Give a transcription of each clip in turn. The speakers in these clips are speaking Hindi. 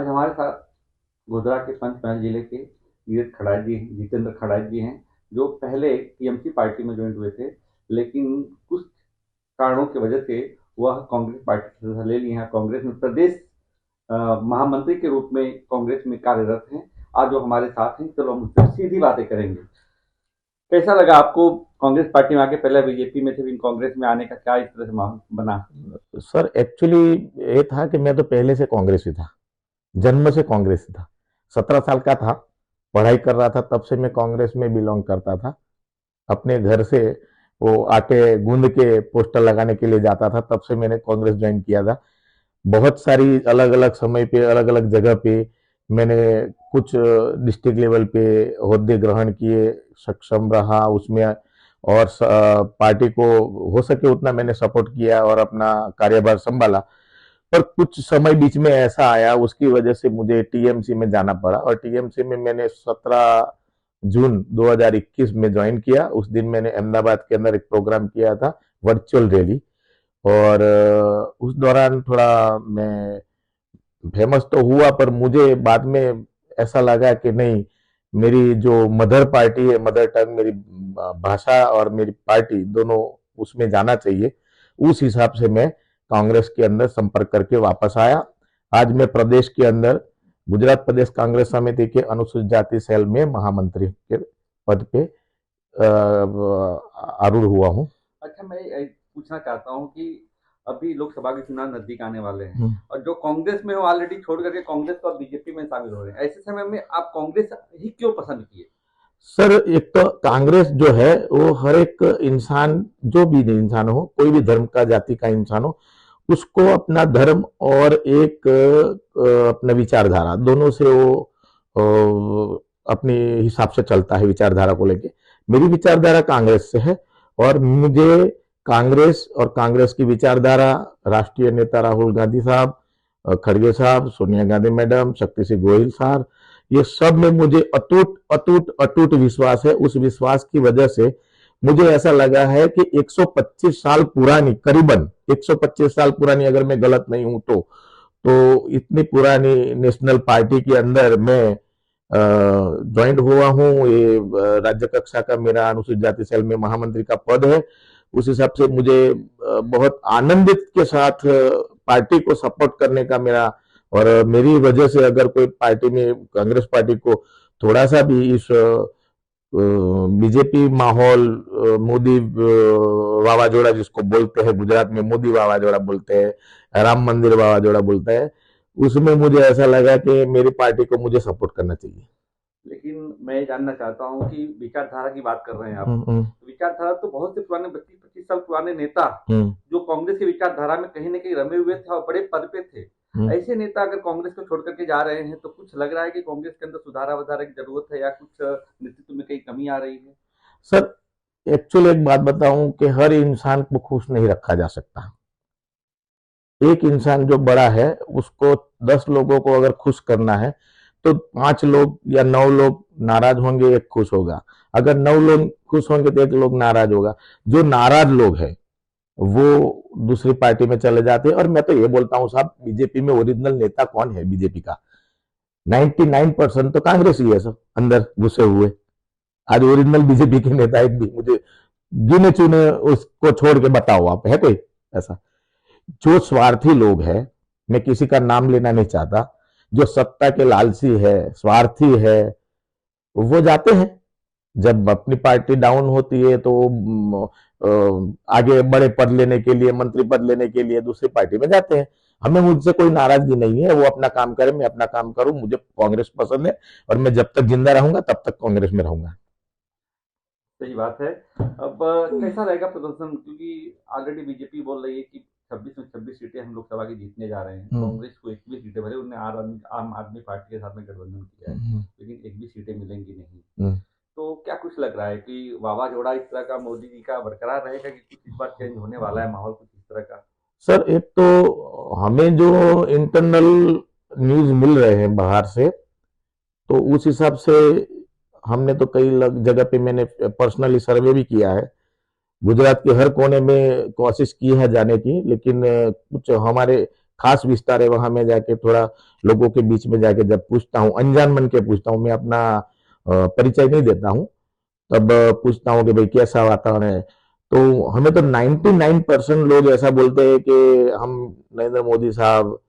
आज हमारे साथ गोधरा के पंचमहल जिले के जितेंद्र खड़ाई जी हैं, जो पहले टीएमसी पार्टी में ज्वाइन हुए थे, लेकिन कुछ कारणों की वजह से वह कांग्रेस पार्टी से सदस्य ले लिए हैं। कांग्रेस में प्रदेश महामंत्री के रूप में कांग्रेस में कार्यरत हैं। आज वो हमारे साथ हैं, चलो हम उनसे सीधी बातें करेंगे। कैसा लगा आपको कांग्रेस पार्टी में आके? पहले बीजेपी में थे, फिर कांग्रेस में आने का क्या इस तरह से माहौल बना? सर एक्चुअली ये था कि मैं तो पहले से कांग्रेसी था, जन्म से कांग्रेसी था। 17 साल का था, पढ़ाई कर रहा था, तब से मैं कांग्रेस में बिलोंग करता था। अपने घर से वो आटे गूंद के पोस्टर लगाने के लिए जाता था, तब से मैंने कांग्रेस ज्वाइन किया था। बहुत सारी अलग अलग समय पे अलग अलग जगह पे मैंने कुछ डिस्ट्रिक्ट लेवल पे होद्दे ग्रहण किए, सक्षम रहा उसमें। और पार्टी को हो सके उतना मैंने सपोर्ट किया और अपना कार्यभार संभाला। पर कुछ समय बीच में ऐसा आया, उसकी वजह से मुझे टीएमसी में जाना पड़ा, और टीएमसी में मैंने 17 जून 2021 में ज्वाइन किया। उस दिन मैंने अहमदाबाद के अंदर एक प्रोग्राम किया था, वर्चुअल रैली। और उस दौरान थोड़ा मैं फेमस तो हुआ, पर मुझे बाद में ऐसा लगा कि नहीं, मेरी जो मदर पार्टी है, मदर टंग, मेरी भाषा और मेरी पार्टी दोनों, उसमें जाना चाहिए। उस हिसाब से मैं कांग्रेस के अंदर संपर्क करके वापस आया। आज मैं प्रदेश के अंदर गुजरात प्रदेश कांग्रेस समिति के अनुसूचित जाति सेल में महामंत्री के पद पे आरूढ़ हुआ हूँ। अच्छा, मैं पूछना चाहता हूँ कि अभी लोकसभा के चुनाव नजदीक आने वाले हैं, हम्म। और जो कांग्रेस में हो ऑलरेडी छोड़ करके कांग्रेस और बीजेपी में शामिल हो रहे हैं, ऐसे समय में आप कांग्रेस ही क्यों पसंद किए? सर एक तो कांग्रेस जो है वो हर एक इंसान, जो भी इंसान हो, कोई भी धर्म का जाति का इंसान हो, उसको अपना धर्म और एक अपना विचारधारा दोनों से वो अपने हिसाब से चलता है विचारधारा को लेके। मेरी विचारधारा कांग्रेस से है, और मुझे कांग्रेस और कांग्रेस की विचारधारा, राष्ट्रीय नेता राहुल गांधी साहब, खड़गे साहब, सोनिया गांधी मैडम, शक्ति सिंह गोहिल साहब, ये सब में मुझे अटूट अटूट अटूट विश्वास है। उस विश्वास की वजह से मुझे ऐसा लगा है कि 125 साल पुरानी, करीबन 125 साल पुरानी, अगर मैं गलत नहीं हूं तो इतनी पुरानी नेशनल पार्टी के अंदर मैं ज्वाइंट हुआ हूँ। ये राज्य कक्षा का मेरा अनुसूचित जाति सेल में महामंत्री का पद है। उस हिसाब से मुझे बहुत आनंदित के साथ पार्टी को सपोर्ट करने का मेरा, और मेरी वजह से अगर कोई पार्टी में, कांग्रेस पार्टी को थोड़ा सा भी इस बीजेपी माहौल, मोदी वावाजोड़ा जिसको बोलते हैं, गुजरात में मोदी वावाजोड़ा बोलते हैं, राम मंदिर वावाजोड़ा बोलता है, उसमें मुझे ऐसा लगा कि मेरी पार्टी को मुझे सपोर्ट करना चाहिए। लेकिन मैं जानना चाहता हूँ कि विचारधारा की बात कर रहे हैं आप, हम्म। तो विचारधारा तो बहुत से पुराने 25-25 साल पुराने नेता हम्म। जो कांग्रेस की विचारधारा में कहीं ना कहीं रमे हुए थे और बड़े पद पे थे, हम्म। ऐसे नेता अगर कांग्रेस को छोड़ करके जा रहे हैं, तो कुछ लग रहा है कि कांग्रेस के अंदर सुधारा वधारा की जरूरत है, या कुछ नेतृत्व में कहीं कमी आ रही है? सर एक्चुअली एक बात बताऊं कि हर इंसान को खुश नहीं रखा जा सकता। एक इंसान जो बड़ा है, उसको 10 लोगों को अगर खुश करना है तो 5 लोग या 9 लोग नाराज होंगे, एक खुश होगा। अगर 9 लोग खुश होंगे तो एक लोग नाराज होगा। जो नाराज लोग हैं वो दूसरी पार्टी में चले जाते हैं। और मैं तो ये बोलता हूँ साहब, बीजेपी में ओरिजिनल नेता कौन है? बीजेपी का 99% तो कांग्रेस ही है सब अंदर घुसे हुए। आज ओरिजिनल बीजेपी के नेता एक भी मुझे गिने चुने उसको छोड़ के बताओ, आप है कोई ऐसा? जो स्वार्थी लोग हैं, मैं किसी का नाम लेना नहीं चाहता, जो सत्ता के लालची है, स्वार्थी है, वो जाते हैं। जब अपनी पार्टी डाउन होती है तो आगे बड़े पद लेने के लिए, मंत्री पद लेने के लिए दूसरी पार्टी में जाते हैं। हमें उनसे कोई नाराजगी नहीं है, वो अपना काम करे, मैं अपना काम करूं। मुझे कांग्रेस पसंद है, और मैं जब तक जिंदा रहूंगा तब तक कांग्रेस में रहूंगा। सही बात है। अब कैसा रहेगा प्रदर्शन, क्योंकि ऑलरेडी बीजेपी बोल रही है कि 26 में 26 सीटें हम लोकसभा की जीतने जा रहे हैं, कांग्रेस को 21 सीटें, भले उन्हें आम आदमी पार्टी के साथ में गठबंधन किया है, लेकिन एक भी सीटें मिलेंगी नहीं। तो क्या कुछ लग रहा है कि वावाजोड़ा इस तरह का मोदी जी का बरकरार रहेगा, कि कुछ इस बार चेंज होने वाला है माहौल कुछ इस तरह का? सर एक तो हमें जो इंटरनल न्यूज मिल रहे हैं बाहर से, तो उस हिसाब से हमने तो कई जगह पे मैंने पर्सनली सर्वे भी किया है। गुजरात के हर कोने में कोशिश की है जाने की, लेकिन कुछ हमारे खास विस्तार है, वहां मैं जाके थोड़ा लोगों के बीच में जाके जब पूछता हूँ, अनजान मन के पूछता हूँ, मैं अपना परिचय नहीं देता हूँ, तब पूछता हूँ कि भाई कैसा वातावरण है, तो हमें तो 99% लोग ऐसा बोलते हैं कि हम नरेंद्र मोदी साहब,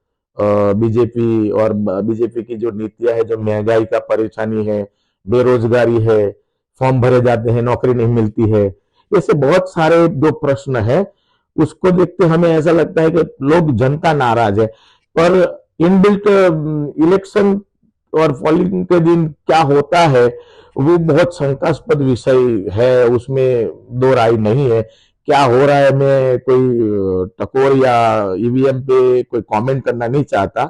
बीजेपी और बीजेपी की जो नीतियां है, जो महंगाई का परेशानी है, बेरोजगारी है, फॉर्म भरे जाते हैं, नौकरी नहीं मिलती है, ऐसे बहुत सारे जो प्रश्न है, उसको देखते हमें ऐसा लगता है कि लोग, जनता नाराज है। पर इनबिल्ट इलेक्शन और पोलिंग के दिन क्या होता है, वो बहुत शंकास्पद विषय है, उसमें दो राय नहीं है। क्या हो रहा है, मैं कोई टकोर या ईवीएम पे कोई कमेंट करना नहीं चाहता,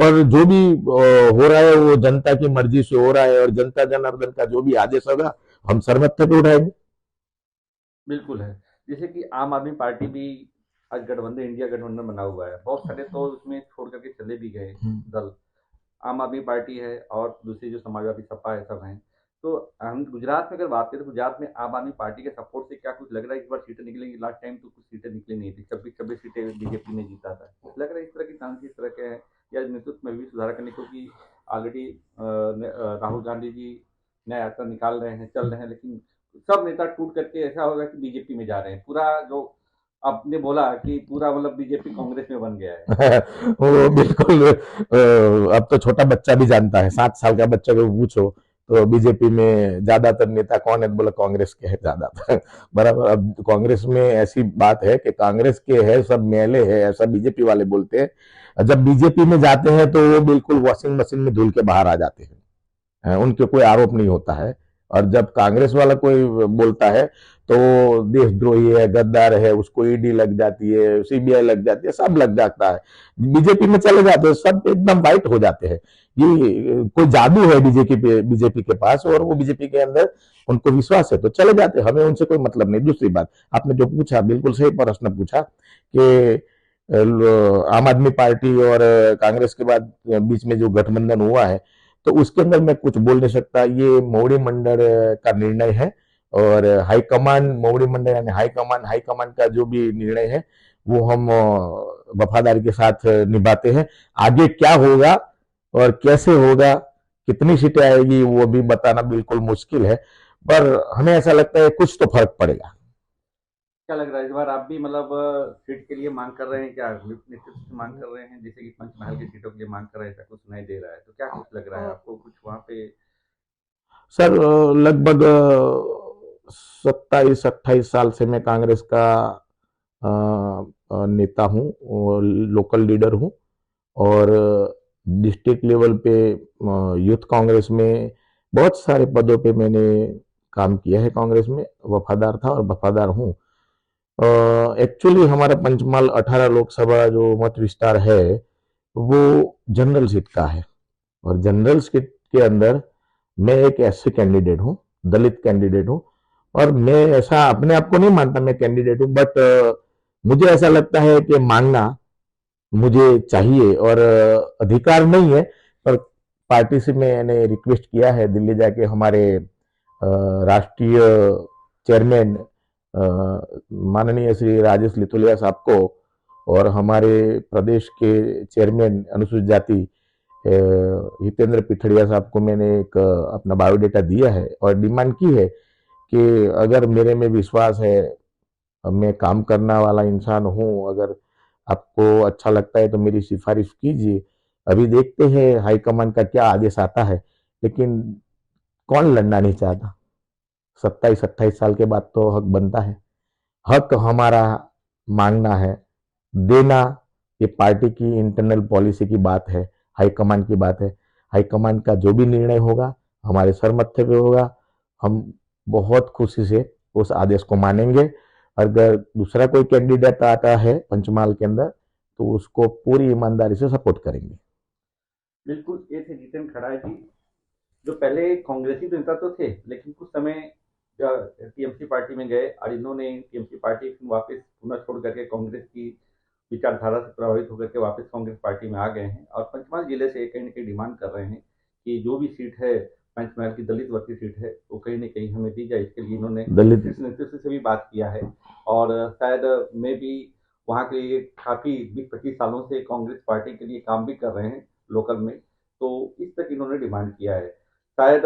पर जो भी हो रहा है वो जनता की मर्जी से हो रहा है, और जनता जनार्दन का जो भी आदेश होगा हम सरमत्थे पे उठाएंगे। बिल्कुल है। जैसे कि आम आदमी पार्टी भी आज गठबंधन, इंडिया गठबंधन बना हुआ है, बहुत सारे तो उसमें छोड़ करके चले भी गए दल। आम आदमी पार्टी है और दूसरी जो समाजवादी सपा है, सब हैं। तो हम गुजरात में अगर बात करें तो गुजरात में आम आदमी पार्टी के सपोर्ट से क्या कुछ लग रहा है इस बार सीटें निकलेंगी? लास्ट टाइम तो कुछ सीटें निकली नहीं थी, 26-26 सीटें बीजेपी ने जीता था। लग रहा है इस तरह की चांसेस इस तरह के हैं, या नेतृत्व में भी सुधार करने, क्योंकि ऑलरेडी राहुल गांधी जी नया यात्रा निकाल रहे हैं, चल रहे हैं, लेकिन सब नेता टूट करके ऐसा होगा कि बीजेपी में जा रहे हैं। पूरा जो आपने बोला कि पूरा मतलब बीजेपी कांग्रेस में बन गया है। वो बिल्कुल, अब तो छोटा बच्चा भी जानता है, 7 साल का बच्चा को पूछो तो बीजेपी में ज्यादातर नेता कौन है, बोला कांग्रेस के है ज्यादातर। बराबर। अब कांग्रेस में ऐसी बात है कि कांग्रेस के है सब मेले है, ऐसा बीजेपी वाले बोलते हैं। जब बीजेपी में जाते हैं तो वो बिल्कुल वॉशिंग मशीन में धुल के बाहर आ जाते हैं, उनके कोई आरोप नहीं होता है। और जब कांग्रेस वाला कोई बोलता है तो देशद्रोही है, गद्दार है, उसको ईडी लग जाती है, सीबीआई लग जाती है, सब लग जाता है। बीजेपी में चले जाते हैं, सब एकदम वाइट हो जाते हैं। ये कोई जादू है बीजेपी के पास, और वो बीजेपी के अंदर उनको विश्वास है तो चले जाते हैं, हमें उनसे कोई मतलब नहीं। दूसरी बात, आपने जो पूछा बिल्कुल सही प्रश्न पूछा कि आम आदमी पार्टी और कांग्रेस के बाद बीच में जो गठबंधन हुआ है, तो उसके अंदर मैं कुछ बोल नहीं सकता, ये मोड़ी मंडल का निर्णय है। और हाईकमान, मोड़ी मंडल यानी हाईकमान, हाईकमान का जो भी निर्णय है वो हम वफादारी के साथ निभाते हैं। आगे क्या होगा और कैसे होगा, कितनी सीटें आएगी, वो भी बताना बिल्कुल मुश्किल है, पर हमें ऐसा लगता है कुछ तो फर्क पड़ेगा। क्या लग रहा है इस बार आप भी मतलब सीट के लिए मांग कर रहे हैं क्या? नेतृत्व की मांग कर रहे हैं, जैसे कि पंचमहल की सीटों के लिए मांग कर रहे हैं, ऐसा कुछ सुनाई दे रहा है, तो क्या कुछ लग रहा है आपको कुछ वहाँ पे? सर, लगभग 27-28 साल से मैं कांग्रेस का नेता हूँ, लोकल लीडर हूँ, और डिस्ट्रिक्ट लेवल पे यूथ कांग्रेस में बहुत सारे पदों पे मैंने काम किया है। कांग्रेस में वफादार था और वफादार हूँ। एक्चुअली हमारा पंचमहल 18 लोकसभा जो मत विस्तार है वो जनरल सीट का है, और जनरल सीट के अंदर मैं एक एससी कैंडिडेट हूँ, दलित कैंडिडेट हूँ। और मैं ऐसा अपने आप को नहीं मानता मैं कैंडिडेट हूँ, बट मुझे ऐसा लगता है कि मांगना मुझे चाहिए, और अधिकार नहीं है, पर पार्टी से मैंने रिक्वेस्ट किया है दिल्ली जाके हमारे राष्ट्रीय चेयरमैन माननीय श्री राजेश लिथुलिया साहब को, और हमारे प्रदेश के चेयरमैन अनुसूचित जाति हितेंद्र पिठड़िया साहब को मैंने एक अपना बायोडेटा दिया है, और डिमांड की है कि अगर मेरे में विश्वास है, मैं काम करना वाला इंसान हूँ, अगर आपको अच्छा लगता है तो मेरी सिफारिश कीजिए। अभी देखते हैं हाईकमान का क्या आदेश आता है, लेकिन कौन लड़ना नहीं चाहता? 27-28 साल के बाद तो हक बनता है। हक हमारा मांगना है, देना, ये पार्टी की इंटरनल पॉलिसी की बात है, हाईकमान की बात है। हाईकमान का जो भी निर्णय होगा हमारे सर मत्थे पे होगा, हम बहुत खुशी से उस आदेश को मानेंगे। अगर दूसरा कोई कैंडिडेट आता है पंचमहाल के अंदर तो उसको पूरी ईमानदारी से सपोर्ट करेंगे। बिल्कुल, ये थे जितेंद्र खड़ा जी, जो पहले कांग्रेसी तो नेता तो थे, लेकिन कुछ समय टीएमसी पार्टी में गए और इन्होंने टीएमसी पार्टी वापस पुनः छोड़ करके कांग्रेस की विचारधारा से प्रभावित होकर के वापस कांग्रेस पार्टी में आ गए हैं, और पंचमहल जिले से कहीं ना कहीं डिमांड कर रहे हैं कि जो भी सीट है पंचमहल की दलित वर्ग की सीट है वो कहीं ना कहीं हमें दी जाए। इसके लिए इन्होंने दलित शीर्ष नेतृत्व से भी बात किया है, और शायद मैं भी वहाँ के लिए काफ़ी 20-25 सालों से कांग्रेस पार्टी के लिए काम भी कर रहे हैं लोकल में, तो इस तक इन्होंने डिमांड किया है। शायद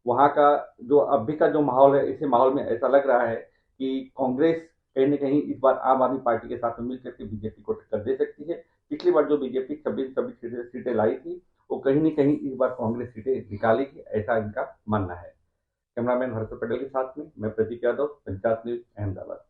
वहाँ का जो अभी का जो माहौल है, इसी माहौल में ऐसा लग रहा है कि कांग्रेस कहीं न कहीं इस बार आम आदमी पार्टी के साथ में मिलकर के बीजेपी को टक्कर दे सकती है। पिछली बार जो बीजेपी 26-26 सीटें लाई थी, वो कहीं न कहीं इस बार कांग्रेस सीटें निकालेगी, ऐसा इनका मानना है। कैमरामैन हर्षद पटेल के साथ में मैं प्रदीप यादव, पंचायत न्यूज़, अहमदाबाद।